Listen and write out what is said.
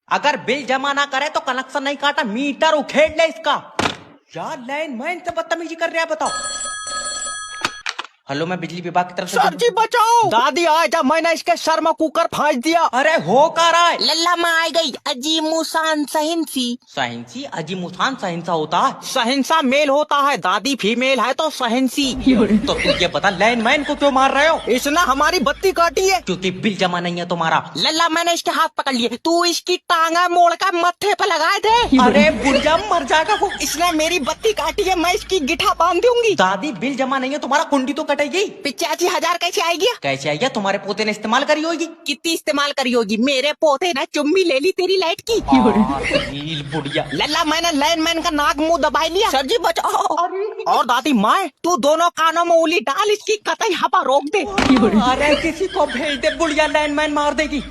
अगर बिल जमा ना करे तो कनेक्शन नहीं काटा, मीटर उखेड़ ले इसका। यार लाइनमैन से बदतमीजी कर रहा है, बताओ। हेलो, मैं बिजली विभाग की तरफ से। सर जी बचाओ, दादी आए जब मैंने इसके सर में कुकर फाँच दिया। अरे हो का रहा है? लल्ला माँ आ गई, अजी मुसान सहिंसी। सहिंसी? अजीमुसान सहिंसा होता है? सहिंसा मेल होता है, दादी फीमेल है तो सहिंसी। तो तू ये बता, लाइनमैन को क्यों मार रहे हो? इसने हमारी बत्ती काटी है। क्योंकि बिल जमा नहीं है तुम्हारा। लल्ला मैंने इसके हाथ पकड़ लिए, तू इसकी टांगा मोड़ कर मत्थे पे लगाए थे। अरे बुढ़िया मर जाएगा वो। इसने मेरी बत्ती काटी है, मैं इसकी गिठा बांध दूंगी। दादी बिल जमा नहीं है तुम्हारा, कुंडी तो कटेगी। 85,000 कैसे आएगी? कैसे आएगा? तुम्हारे पोते ने इस्तेमाल करी होगी। कितनी इस्तेमाल करी होगी? मेरे पोते ने चुम्मी ले ली तेरी लाइट की। नील बुढ़िया। लल्ला मैंने लाइनमैन का नाक मुंह दबाई लिया। सर जी बचाओ। और दादी माए, तू दोनों कानों में उंगली डाल, इसकी कतई हवा रोक दे। अरे किसी को भेज दे, बुढ़िया लाइनमैन मार देगी।